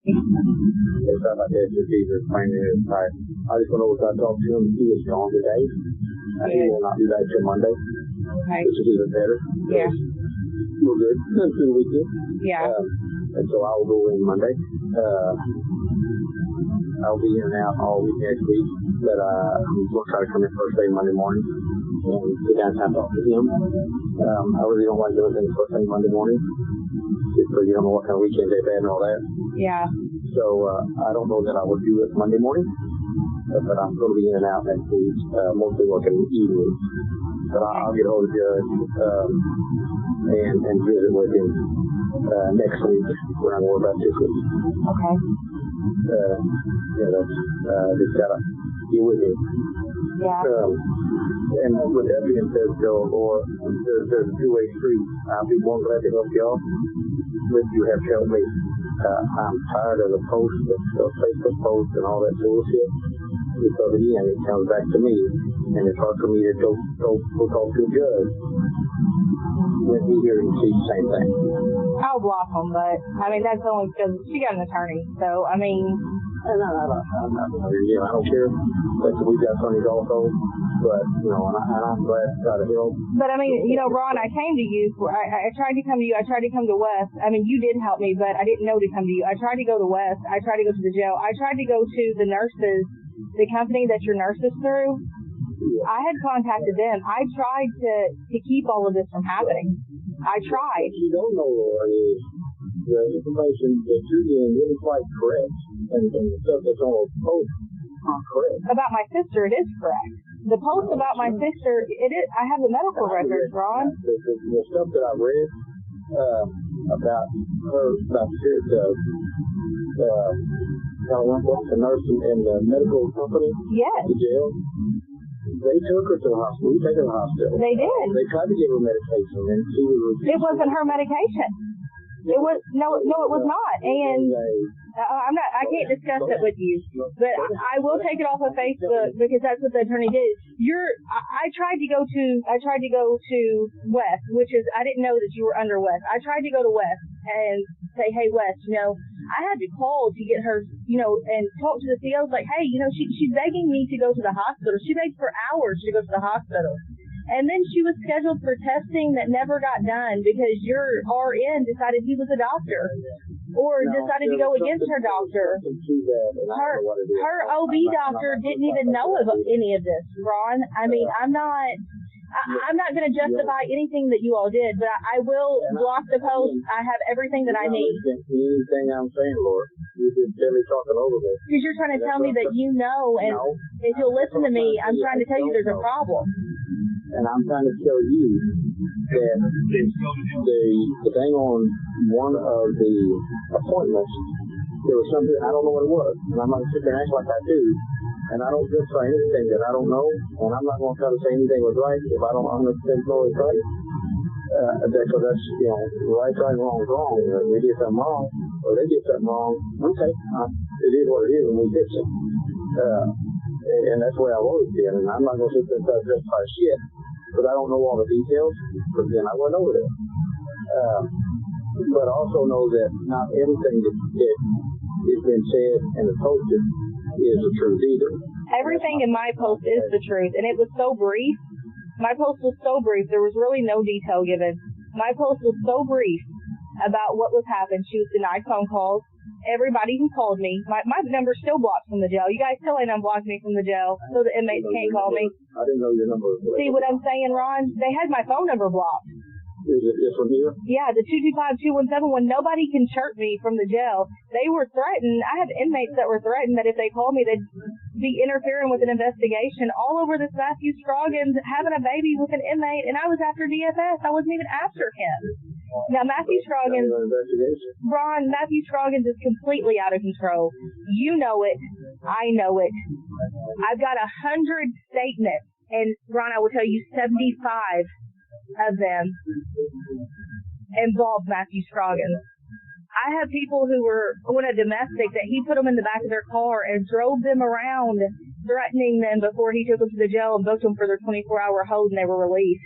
It's not like that. Just either explaining it. Right. I just want to know if I talked to him. He was gone today. He will not be back till Monday. Okay. Which is even better. Yeah. We're good. Through the weekend. Yeah. And so I will go in Monday. I'll be in and out all week next week, but we'll try to come in first thing Monday morning and sit down and talk to him. I really don't like doing things first thing Monday morning, just because you don't know what kind of weekend they've had and all that. Yeah. So I don't know that I will do it Monday morning, but I'm going to be in and out next week, mostly working evenings. But I'll get a hold of Judge and visit with him next week when I worry about this week. Okay. Just gotta be with him. Yeah. And with that being said, Joe, or there's a two-way street. I'll be more glad to help y'all, but you have to help me. I'm tired of the posts, the Facebook posts, and all that bullshit. Because again, it comes back to me, and it's hard for me to go talk to a judge when he hears and sees the same thing. I'll block them, but I mean that's only because she got an attorney. So I mean, I don't care. We got Sonny's also, but I'm glad to try to help. But I mean, Ron, I came to you. I tried to come to you. I tried to come to Wes. I mean, you did help me, but I didn't know to come to you. I tried to go to Wes. I tried to go to the jail. I tried to go to the nurses, the company that your nurses through. Yeah. I had contacted them. I tried to keep all of this from happening. I tried. What you don't know, Laura, is the information that you're getting isn't quite correct, and the stuff that's on the post not correct. About my sister, it is correct. The post about my sister, it is. I have the medical records, Ron. The stuff that I read about her, about the nurse and the medical company, yes, the jail. They took her to the hospital. We take her to the hospital. They did. They tried to give her medication, and she was. It wasn't her medication. It was no, it was not. And I'm not. I can't discuss it with you, but I will take it off of Facebook because that's what the attorney did. I tried to go to Wes, which is I didn't know that you were under Wes. I tried to go to Wes and say, hey Wes, I had to call to get her, and talk to the CEOs like, hey, she's begging me to go to the hospital. She begged for hours to go to the hospital. And then she was scheduled for testing that never got done because your RN decided he was a doctor or decided to go against her doctor. Her OB doctor didn't even know of any of this, Ron. I mean, I'm not going to justify anything that you all did, but I will block the post. I have everything that I need. Anything I'm saying, Laura, you've been barely talking over this. Because you're trying to tell me that you know, and if you'll listen to me, I'm trying to tell you there's a problem. And I'm trying to tell you that the thing on one of the appointments, there was something, I don't know what it was, and I'm not going to sit there and act like I do, and I don't just say anything that I don't know, and I'm not going to try to say anything was right if I'm going to say no, it's right. Because that's, right, wrong is wrong. We did something wrong, or they did something wrong. Okay, it is what it is, and we fix it. And that's the way I've always been, and I'm not going to sit there and try to justify shit, because I don't know all the details, because then I wouldn't know it. But I also know that not everything that has been said and posted is the truth either. Everything in my post is the truth, and it was so brief. My post was so brief. There was really no detail given. My post was so brief about what was happening. She was denied phone calls. Everybody who called me, my number's still blocked from the jail. You guys still ain't unblocked me from the jail, so the inmates can't call me. I didn't know your number. See what I'm saying, Ron? They had my phone number blocked. Is it this one here? Yeah, the 225-217. When nobody can chirp me from the jail, they were threatened. I had inmates that were threatened that if they called me, they'd be interfering with an investigation all over this Matthew Scroggins having a baby with an inmate, and I was after DFS. I wasn't even after him. Now, Matthew Scroggins, Ron, Matthew Scroggins is completely out of control. You know it. I know it. I've got 100 statements, and Ron, I will tell you 75 of them involved Matthew Scroggins. I have people who were on a domestic that he put them in the back of their car and drove them around, threatening them before he took them to the jail and booked them for their 24-hour hold, and they were released.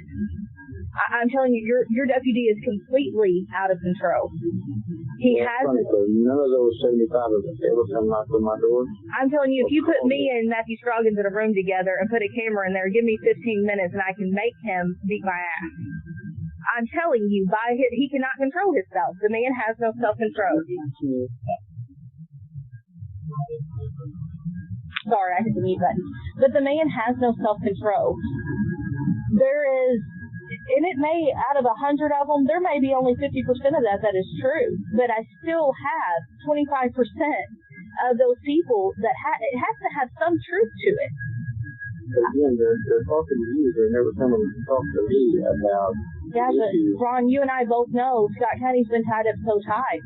I'm telling you, your deputy is completely out of control. He has. Funny, so none of those 75 have ever come knock on my door. I'm telling you, if you put me and Matthew Scroggins in a room together and put a camera in there, give me 15 minutes and I can make him beat my ass. I'm telling you, he cannot control himself. The man has no self-control. Sorry, I hit the mute button. But the man has no self-control. There is, and it may, out of 100 of them, there may be only 50% of that is true. But I still have 25% of those people that it has to have some truth to it. Again, they're talking to you. They're never coming to talk to me about issues. But Ron, you and I both know Scott County's been tied up so tight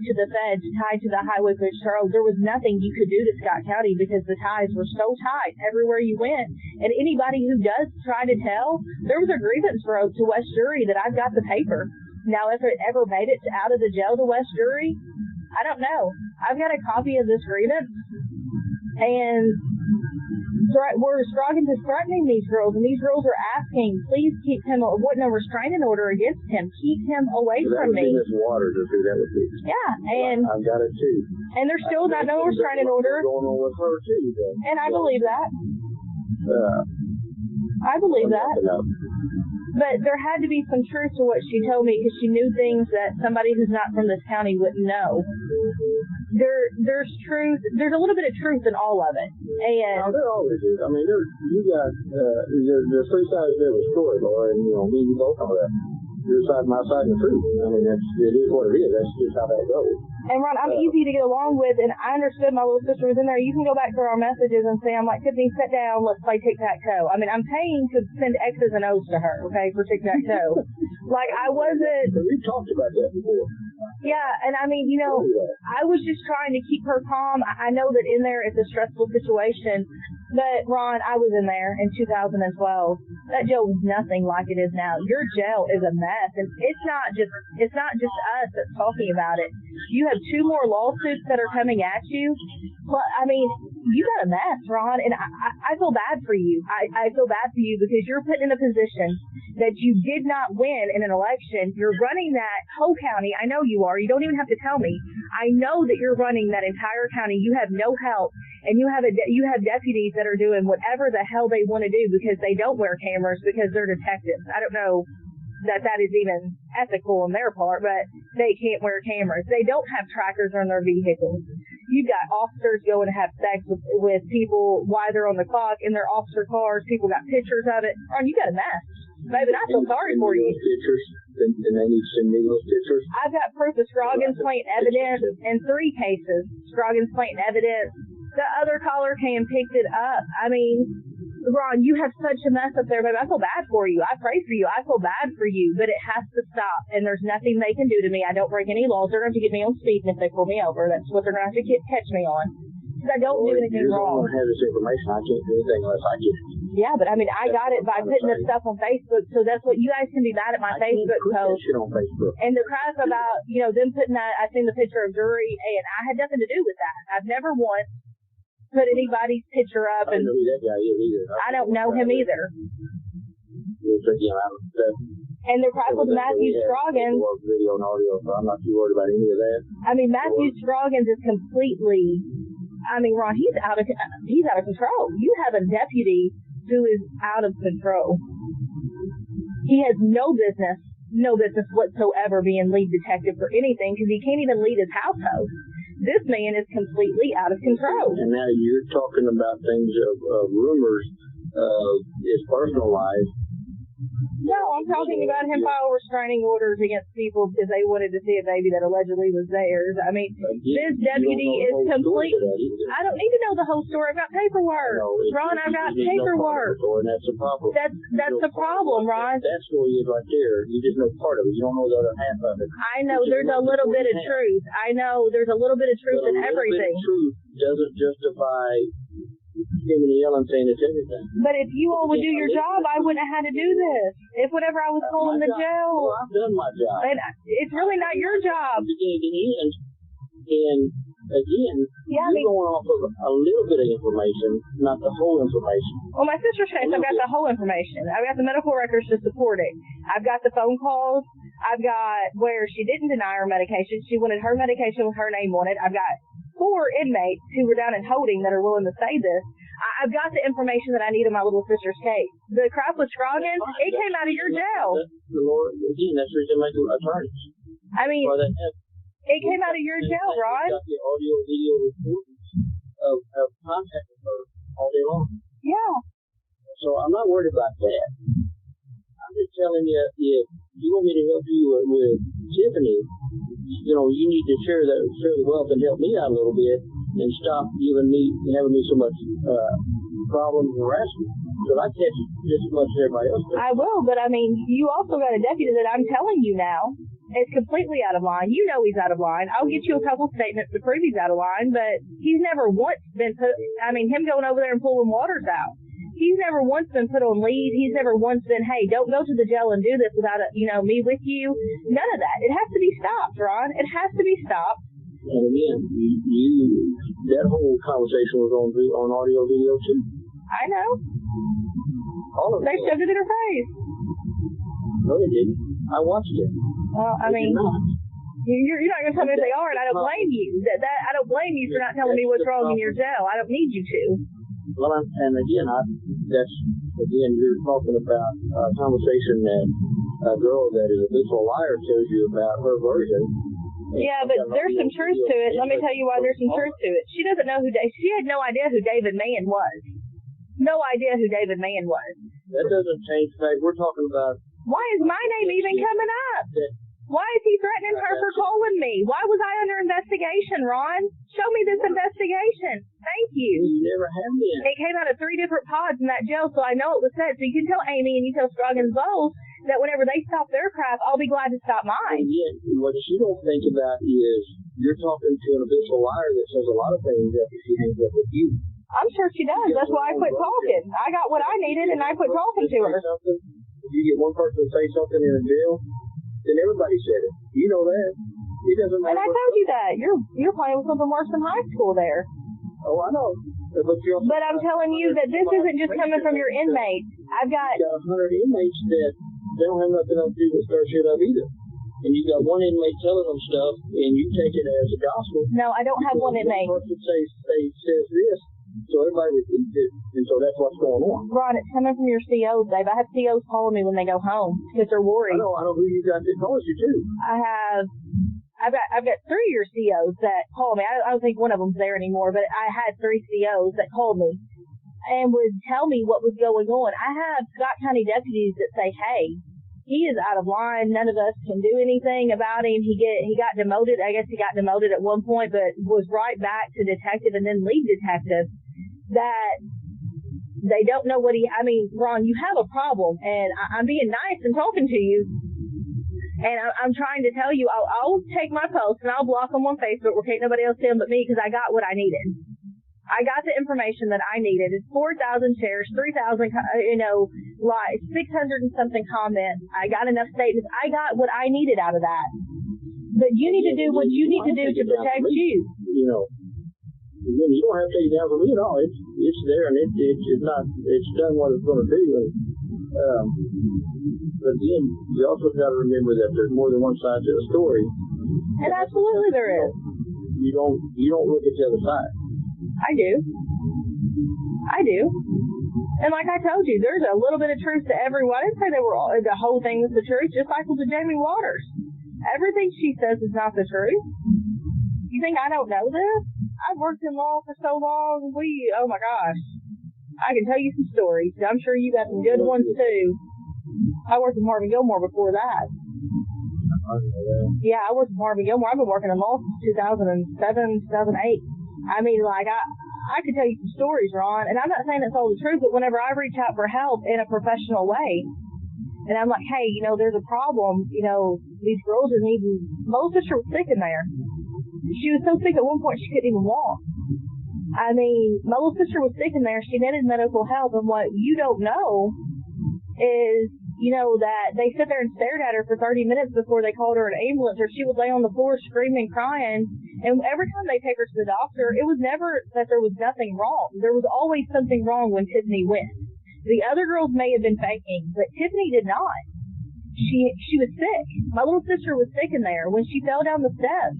to the feds, tied to the highway patrol. There was nothing you could do to Scott County because the ties were so tight everywhere you went. And anybody who does try to tell, there was a grievance wrote to Wes Drury that I've got the paper. Now, if it ever made it out of the jail to Wes Drury, I don't know. I've got a copy of this grievance, and where Scroggins is threatening these girls, and these girls are asking, please keep him, wanting a restraining order against him. Keep him away from me. That was water to do that with you. Yeah, and I've got it too. And there's still not no restraining order. Going on with her too. And I believe that. I believe that. But there had to be some truth to what she told me because she knew things that somebody who's not from this county wouldn't know. There's truth. There's a little bit of truth in all of it. And there always is. I mean, there's three sides to every story, Laura, and me and you both know that. Your side, my side, and the truth. I mean, it is what it is. That's just how that goes. And Ron, I'm easy to get along with, and I understood my little sister was in there. You can go back through our messages and say, I'm like, Tiffany, sit down, let's play tic-tac-toe. I mean, I'm paying to send X's and O's to her, okay, for tic-tac-toe. Like, I wasn't... We've talked about that before. Yeah, and I mean, I was just trying to keep her calm. I know that in there it's a stressful situation, but Ron, I was in there in 2012. That jail was nothing like it is now. Your jail is a mess, and it's not just us that's talking about it. You have 2 more lawsuits that are coming at you. I mean, you got a mess, Ron, and I feel bad for you. I feel bad for you because you're put in a position that you did not win in an election. You're running that whole county. I know you are. You don't even have to tell me. I know that you're running that entire county. You have no help, and you have deputies that are doing whatever the hell they want to do because they don't wear cameras because they're detectives. I don't know that is even ethical on their part, but they can't wear cameras. They don't have trackers on their vehicles. You've got officers going to have sex with people while they're on the clock in their officer cars. People got pictures of it. Ron, you got a mess. Baby, I feel sorry for you. Pictures, and they need to send me those pictures. I've got proof of Scroggins plant evidence in 3 cases. Scroggins plant evidence. The other caller came and picked it up. I mean, Ron, you have such a mess up there, baby. I feel bad for you. I pray for you. I feel bad for you, but it has to stop, and there's nothing they can do to me. I don't break any laws. They're going to have to get me on speed if they pull me over. That's what they're going to have to catch me on. Because I don't do anything wrong. You're the one who has this information. I can't do anything unless I get it. Yeah, but I mean, I got it by putting this stuff on Facebook, so that's what you guys can be mad at my Facebook post. Shit on Facebook. And the crap about, them putting that, I seen the picture of Drury, and I had nothing to do with that. I've never once put anybody's picture up, and I don't know who that guy is either. I don't know him either. And the crap with Matthew Scroggins. Video and audio, so I'm not too worried about any of that. I mean, Matthew Scroggins is completely. I mean, Ron, he's out of control. You have a deputy who is out of control. He has no business whatsoever being lead detective for anything because he can't even lead his household. This man is completely out of control. And now you're talking about things of rumors of his personal life. No, I'm talking about him filing restraining orders against people because they wanted to see a baby that allegedly was theirs. I mean, this deputy is complete. I don't need to know the whole story. I've got paperwork. Ron, I've got paperwork. And that's the problem. That's the problem, Ron. That story is right there. You just know part of it. You don't know the other half of it. I know there's a little bit of truth. I know there's a little bit of truth in everything. Truth doesn't justify screaming and yelling saying it's everything. But if you all would do your job, I wouldn't have had to do this. If whenever I was calling the jail. Well, I've done my job. And it's really not your job. And again, you're going off of a little bit of information, not the whole information. Well, my sister's case, I've got the whole information. I've got the medical records to support it. I've got the phone calls. I've got where she didn't deny her medication. She wanted her medication with her name on it. I've got 4 inmates who were down in holding that are willing to say this. I've got the information that I need in my little sister's case. The crap with Scroggins, it came out of your jail. Again, that's the reason they do attorneys. I mean, it came out of your jail, Ron. Got the audio, video recordings of contacting her all day long. Yeah. So I'm not worried about that. I'm just telling you, if you want me to help you with Tiffany, you need to share the wealth and help me out a little bit and stop having me so much problems and harassment. Because I catch just as much as everybody else does. I will, but I mean, you also got a deputy that I'm telling you now is completely out of line. You know he's out of line. I'll get you a couple statements to prove he's out of line, but he's never once been him going over there and pulling waters out. He's never once been put on leave. He's never once been, hey, don't go to the jail and do this without, me with you. None of that. It has to be stopped, Ron. It has to be stopped. And again, that whole conversation was on audio, video too. I know. All of They shoved it in her face. No, they didn't. I watched it. Well, I mean, you're not going to tell me if they are, and I don't blame you. I don't blame you for not telling me what's wrong in your jail. I don't need you to. Well, you're talking about a conversation that a girl that is a visual liar tells you about her version. Yeah, but there's some truth to it. Let me tell you why there's some truth to it. She doesn't know she had no idea who David Mann was. No idea who David Mann was. That doesn't change the fact we're talking about. Why is my name even coming up? Why is he threatening her for calling me? Why was I under investigation, Ron? Show me this investigation. Thank you. You never have been. It came out of 3 different pods in that jail, so I know it was said. So you can tell Amy and you tell Scroggins both that whenever they stop their crap, I'll be glad to stop mine. Yeah, what you don't think about is you're talking to an habitual liar that says a lot of things after she hangs up with you. I'm sure she does. That's why I quit talking. I got what I needed, and I quit talking to her. If you get one person to say something in a jail, then everybody said it. You know that. It doesn't matter. And I told you that. You're playing with something worse than high school there. Oh, I know. But I'm telling you that this isn't just coming from your inmates. I've got 100 inmates that they don't have nothing else to do but stir shit up either. And you got one inmate telling them stuff, and you take it as a gospel. No, I don't have one inmate. One person says this, so everybody repeats it, and so that's what's going on. Ron, it's coming from your COs, Dave. I have COs calling me when they go home because they're worried. I know who you got that calls you too. I've got 3 of your COs that call me. I don't think one of them's there anymore, but I had 3 COs that called me and would tell me what was going on. I have Scott County deputies that say, hey, he is out of line. None of us can do anything about him. He got demoted. I guess he got demoted at one point, but was right back to detective and then lead detective. That they don't know what Ron, you have a problem, and I'm being nice and talking to you. And I'm trying to tell you, I'll take my post and I'll block them on Facebook where can't nobody else see them but me because I got what I needed. I got the information that I needed. It's 4,000 shares, 3,000, likes, 600 and something comments. I got enough statements. I got what I needed out of that. But you need to do what you need to do to protect you. You don't have to take it down for me at all. It's there and it's done what it's going to do. And, but again, you also got to remember that there's more than one side to the story. And absolutely there is. You don't look at the other side. I do. And like I told you, there's a little bit of truth to everyone. I didn't say the whole thing was the truth, just like with the Jamie Waters. Everything she says is not the truth. You think I don't know this? I've worked in law for so long. Oh my gosh. I can tell you some stories. I'm sure you got some good ones too. I worked with Marvin Gilmore before that. Yeah, I worked with Marvin Gilmore. I've been working in law since 2007, 2008. I could tell you some stories, Ron, and I'm not saying it's all the truth, but whenever I reach out for help in a professional way, and I'm like, hey, there's a problem, these girls are needing, my little sister was sick in there. She was so sick at one point she couldn't even walk. My little sister was sick in there. She needed medical help, and what you don't know is, that they sit there and stared at her for 30 minutes before they called her an ambulance, or she would lay on the floor screaming, crying, and every time they take her to the doctor, it was never that there was nothing wrong. There was always something wrong when Tiffany went. The other girls may have been faking, but Tiffany did not. she was sick. My little sister was sick in there when she fell down the steps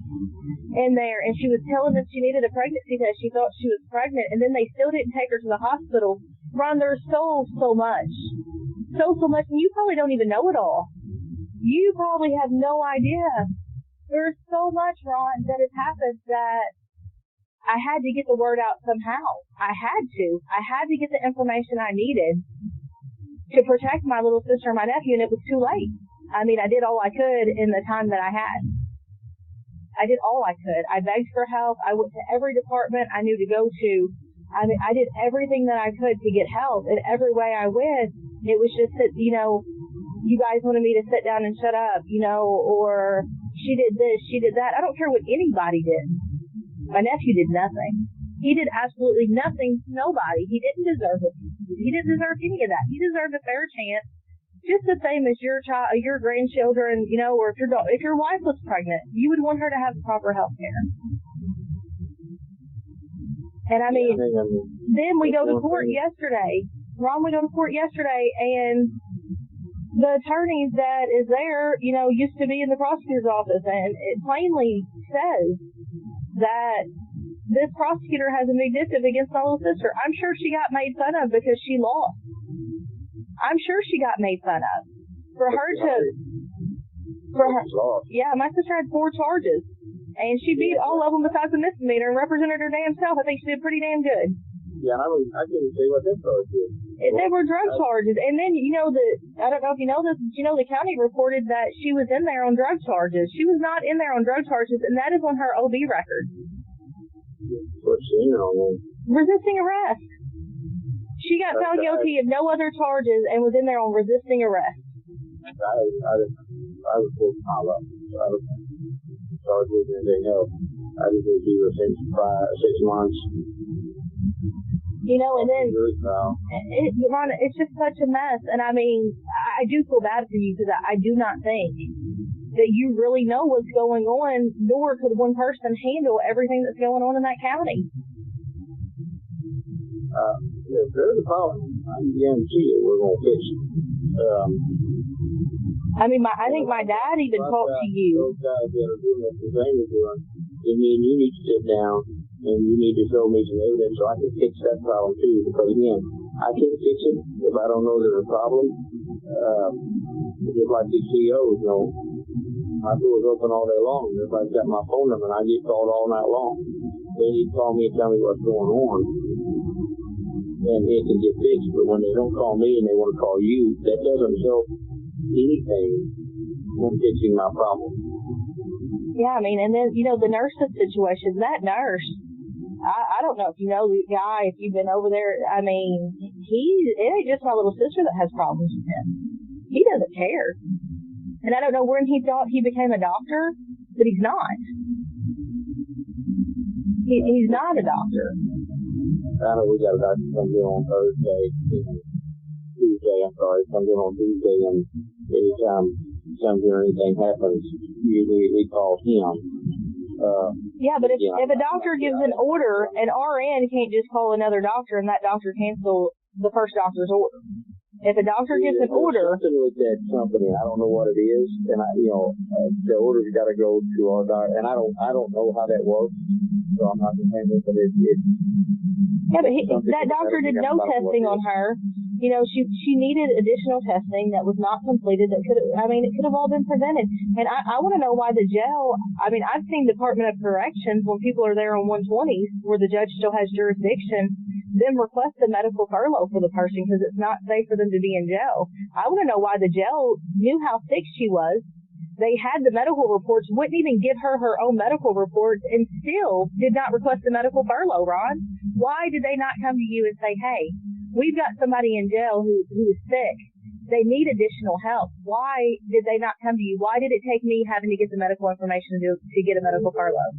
in there, and she was telling them she needed a pregnancy test. She thought she was pregnant, and then they still didn't take her to the hospital. Ron, there's so much, and you probably don't even know it all. You probably have no idea. There's so much, Ron, that has happened that I had to get the word out somehow. I had to get the information I needed to protect my little sister and my nephew, and it was too late. I mean, I did all I could in the time that I had. I did all I could. I begged for help. I went to every department I knew to go to. I mean, I did everything that I could to get help, and every way I went, it was just that, you know, you guys wanted me to sit down and shut up, you know, or she did this, she did that. I don't care what anybody did. My nephew did nothing. He did absolutely nothing to nobody. He didn't deserve it. He didn't deserve any of that. He deserved a fair chance, just the same as your child, your grandchildren, you know, or if your wife was pregnant, you would want her to have proper health care. And I mean, then we go to court yesterday. Ron, we go to court yesterday, and the attorney that is there, you know, used to be in the prosecutor's office, and it plainly says that this prosecutor has a vindictive against my little sister. I'm sure she got made fun of because she lost. I'm sure she got made fun of. Yeah, my sister had 4 charges, and she beat all of them besides the misdemeanor and represented her damn self. I think she did pretty damn good. Yeah, and I couldn't say what that charge is. They were drug charges, and then, you know, I don't know if you know this, but you know the county reported that she was in there on drug charges. She was not in there on drug charges, and that is on her OB record. What's she in on? Resisting arrest. She got found guilty of no other charges and was in there on resisting arrest. I was supposed to follow up. I was charged with anything else. I just need to do a 6 months. You know, and then, it's just such a mess. And I mean, I do feel bad for you because I do not think that you really know what's going on, nor could one person handle everything that's going on in that county. If there's a problem, I can guarantee you we're going to fix it. I mean, I think my dad even talked to you. Those guys that are doing what they're doing, you need to sit down and you need to show me some evidence so I can fix that problem too. Because again, I can't fix it if I don't know there's a problem. Just like these CEOs, you know, my door's open all day long. Everybody's got my phone number and I get called all night long. They need to call me and tell me what's going on, and it can get fixed. But when they don't call me and they want to call you, that doesn't help anything in fixing my problem. Yeah, I mean, and then, you know, the nurse's situation, that nurse, I don't know if you know the guy, if you've been over there. I mean, it ain't just my little sister that has problems with him. He doesn't care. And I don't know when he thought he became a doctor, but he's not. He's not a doctor. I know we got a doctor comes in on Tuesday, comes in on Tuesday, and anytime something or anything happens, usually we call him. Yeah, but if a doctor gives an order, an RN can't just call another doctor and that doctor cancel the first doctor's order. If a doctor gives an order, something with that company, I don't know what it is, and the order's got to go to our doctor, and I don't know how that works, so I'm not going to handle it. But yeah, but that doctor did no testing on her. You know, she needed additional testing that was not completed. It could have all been prevented. And I want to know why the jail. I mean, I've seen Department of Corrections when people are there on 120s where the judge still has jurisdiction, then request a medical furlough for the person because it's not safe for them to be in jail. I want to know why the jail knew how sick she was. They had the medical reports, wouldn't even give her her own medical reports, and still did not request a medical furlough, Ron. Why did they not come to you and say, hey, we've got somebody in jail who is sick. They need additional help. Why did they not come to you? Why did it take me having to get the medical information to get a medical furlough?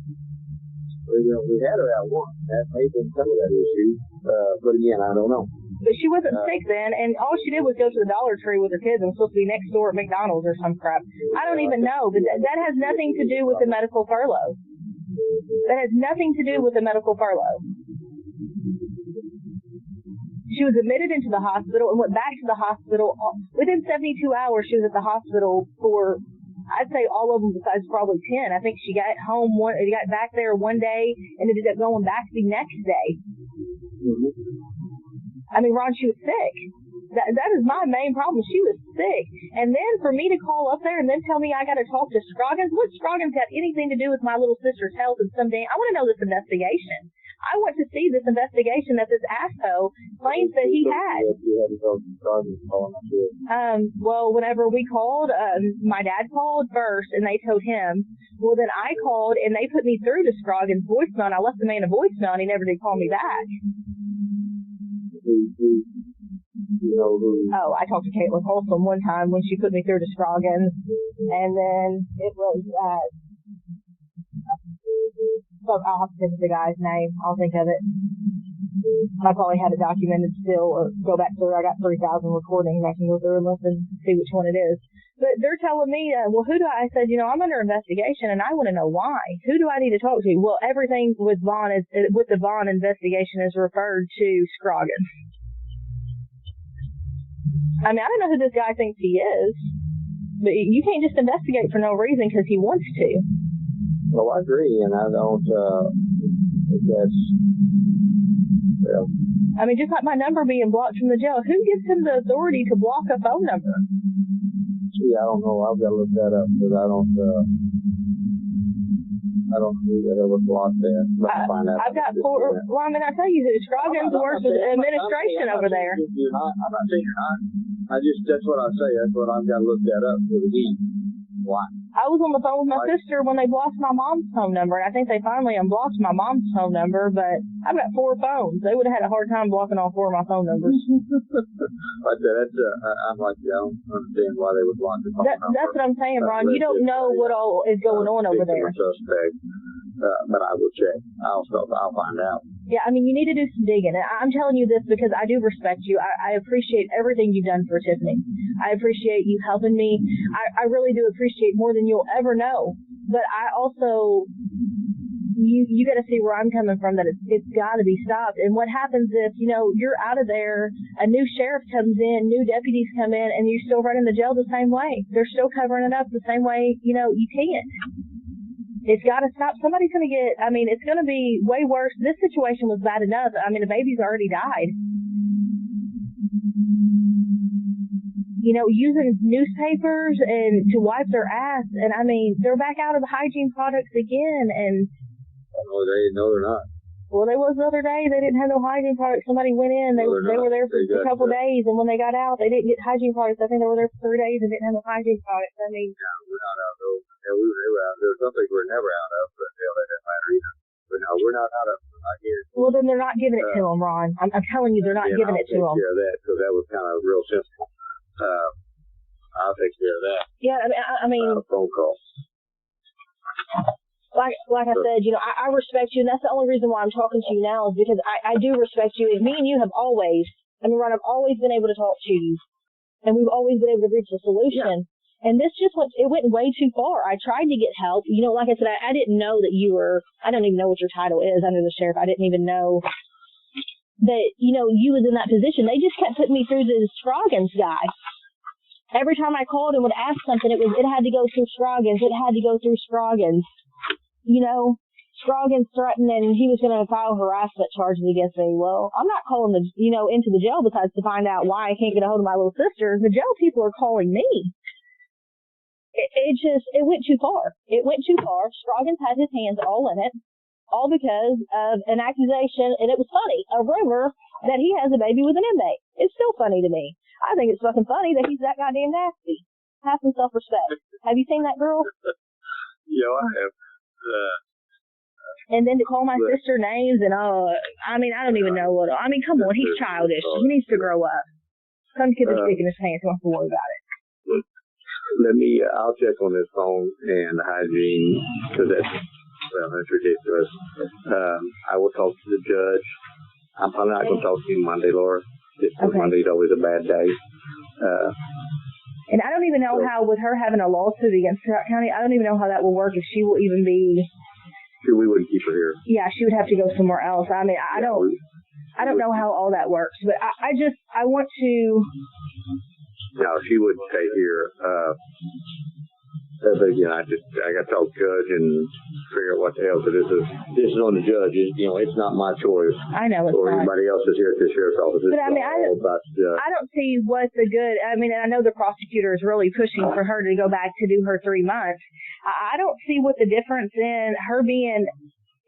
Well, you know, we had her out once. That may have been some of that issue. But again, I don't know. But she wasn't sick then, and all she did was go to the Dollar Tree with her kids and was supposed to be next door at McDonald's or some crap. I don't even know, but that has nothing to do with the medical furlough. That has nothing to do with the medical furlough. She was admitted into the hospital and went back to the hospital. Within 72 hours, she was at the hospital for, I'd say all of them besides probably 10. I think she got back there one day and ended up going back the next day. Mm-hmm. I mean, Ron, she was sick. That is my main problem. She was sick. And then for me to call up there and then tell me I got to talk to Scroggins, what Scroggins got anything to do with my little sister's health and someday? I want to know this investigation. I want to see this investigation that this asshole claims that he had. Well, whenever we called, my dad called first and they told him. Well, then I called and they put me through to Scroggins' voicemail. And I left the man a voicemail and he never did call me back. Oh, I talked to Caitlin Holsom one time when she put me through to Scroggins, and then it was, I'll have to think of the guy's name. I'll think of it. I probably had it documented still, or go back through. I got 3,000 recordings. I can go through and listen, see which one it is. But they're telling me, well, who do I said, I'm under investigation, and I want to know why. Who do I need to talk to? Well, everything with the Vaughn investigation is referred to Scroggins. I mean, I don't know who this guy thinks he is, but you can't just investigate for no reason because he wants to. Well, I agree, and I don't, that's, yeah. I mean, just like my number being blocked from the jail, who gives him the authority to block a phone number? Gee, I don't know. I've got to look that up because I don't think that ever blocked that. I've got four. Well, I mean, I tell you, Scroggins works with administration over there. I'm not saying you're not. That's what I say. That's what I've got to look that up for the week. Why? I was on the phone with my sister when they blocked my mom's phone number, and I think they finally unblocked my mom's phone number, but I've got 4 phones. They would have had a hard time blocking all 4 of my phone numbers. Like that, I'm like, I don't understand why they would block the phone number. That's what I'm saying, Ron. You don't know what all is going on over there. But I will check. I'll find out. Yeah, I mean, you need to do some digging. I'm telling you this because I do respect you. I appreciate everything you've done for Tiffany. I appreciate you helping me. I really do appreciate more than you'll ever know. But I also, you got to see where I'm coming from, that it's got to be stopped. And what happens if, you're out of there, a new sheriff comes in, new deputies come in, and you're still running the jail the same way. They're still covering it up the same way, you can't. It's got to stop. Somebody's going to it's going to be way worse. This situation was bad enough. I mean, the baby's already died. Using newspapers and to wipe their ass. And, they're back out of the hygiene products again. And no, they're not. Well, there was the other day, they didn't have no hygiene products. Somebody went in, they were there for a couple days, and when they got out, they didn't get hygiene products. I think they were there for 3 days and didn't have no hygiene products. Yeah, we're not out of those. Yeah, we were out. There were some things we're never out of, but that doesn't matter either. But no, we're not out of them. Not here. Well, then they're not giving it to them, Ron. I'm telling you, they're not giving it to them. Yeah, because that was kind of real simple. I'll take care of that. Yeah, I mean, a phone call. Like I said, I respect you, and that's the only reason why I'm talking to you now is because I do respect you. And me and you have always, Ron, I've always been able to talk to you, and we've always been able to reach a solution. Yeah. And this went way too far. I tried to get help. Like I said, I didn't know that you were, I don't even know what your title is under the sheriff. I didn't even know that, you was in that position. They just kept putting me through this Scroggins guy. Every time I called and would ask something, it had to go through Scroggins. It had to go through Scroggins. Scroggins threatened and he was going to file harassment charges against me. Well, I'm not calling into the jail because to find out why I can't get a hold of my little sister. The jail people are calling me. It went too far. It went too far. Scroggins had his hands all in it, all because of an accusation, and it was funny, a rumor that he has a baby with an inmate. It's still funny to me. I think it's fucking funny that he's that goddamn nasty. Have some self-respect. Have you seen that girl? Yeah, I have. And then to call my sister names and I don't even know what. Come on, he's childish. He needs to grow up. Some kid is sticking his pants. Don't have to worry about it. I'll check on this phone and hygiene because that's ridiculous. I will talk to the judge. I'm probably not going to talk to you Monday, Laura. Okay. Monday's always a bad day. And I don't even know how, with her having a lawsuit against Scott County, I don't even know how that will work, if she will even be... We wouldn't keep her here. Yeah, she would have to go somewhere else. I I don't know how all that works, but I want to. No, she wouldn't stay here. But again, I got to talk to the judge and figure out what the hell. So this is on the judge. It's not my choice. I know it's or not. Anybody else is here at the sheriff's office. But I mean, I don't see what the good. I mean, and I know the prosecutor is really pushing for her to go back to do her 3 months. I don't see what the difference in her being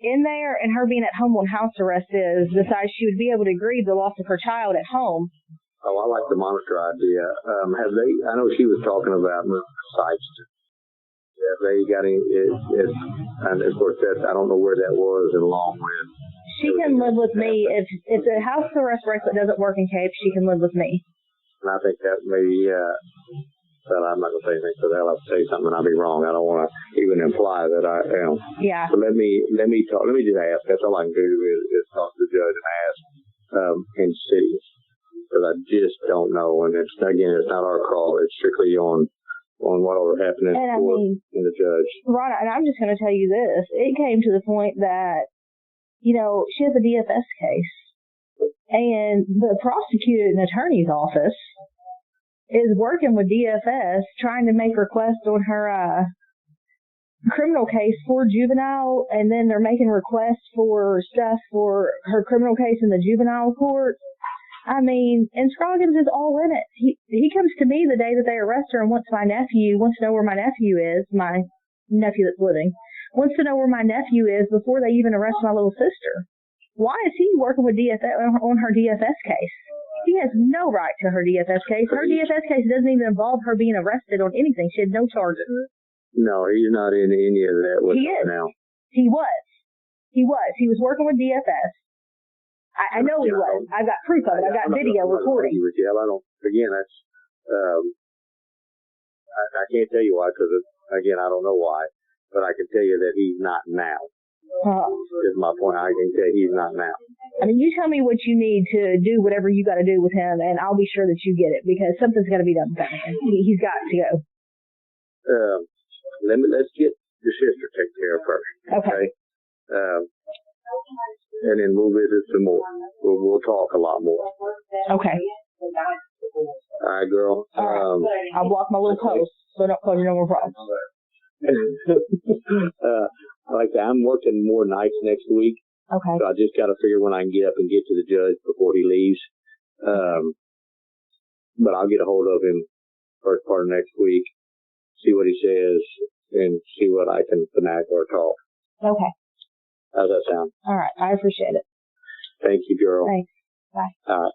in there and her being at home on house arrest is. Besides, she would be able to grieve the loss of her child at home. Oh, I like the monitor idea. Have they? I know she was talking about moving sites. Have they got any? And of course, I don't know where that was in Longwood. She can live with me if the house arrest bracelet doesn't work in Cape. She can live with me. And I think that may. Well, I'm not gonna say anything, so they'll have to say something, and I'll be wrong. I don't want to even imply that I am. Yeah. So let me talk. Let me just ask. That's all I can do is talk to the judge and ask and see. Because I just don't know, and it's not our call. It's strictly on whatever happened in the judge. Ron, and I'm just going to tell you this: it came to the point that she has a DFS case, and the prosecuting attorney's office is working with DFS trying to make requests on her criminal case for juvenile, and then they're making requests for stuff for her criminal case in the juvenile court. I mean, and Scroggins is all in it. He comes to me the day that they arrest her and wants to know where my nephew is, my nephew that's living, wants to know where my nephew is before they even arrest my little sister. Why is he working with DFS on her DFS case? He has no right to her DFS case. Her DFS case doesn't even involve her being arrested on anything. She had no charges. No, he's not in any of that with her now. He was. He was working with DFS. I know he was. I've got proof of it. I've got video recording. Again, that's, I can't tell you why, because, again, I don't know why, but I can tell you that he's not now. Is my point. I can tell you he's not now. I mean, you tell me what you need to do whatever you got to do with him, and I'll be sure that you get it, because something's got to be done with him. He's got to go. Let's get your sister taken care of first. Okay? And then we'll visit some more. We'll talk a lot more. Okay. All right, girl. All right. I'll block my little post so don't cause you no more problems. Like I said, I'm working more nights next week. Okay. So I just got to figure when I can get up and get to the judge before he leaves. But I'll get a hold of him first part of next week, see what he says, and see what I can finagle or talk. Okay. How's that sound? All right. I appreciate it. Thank you, girl. Thanks. Bye. All right.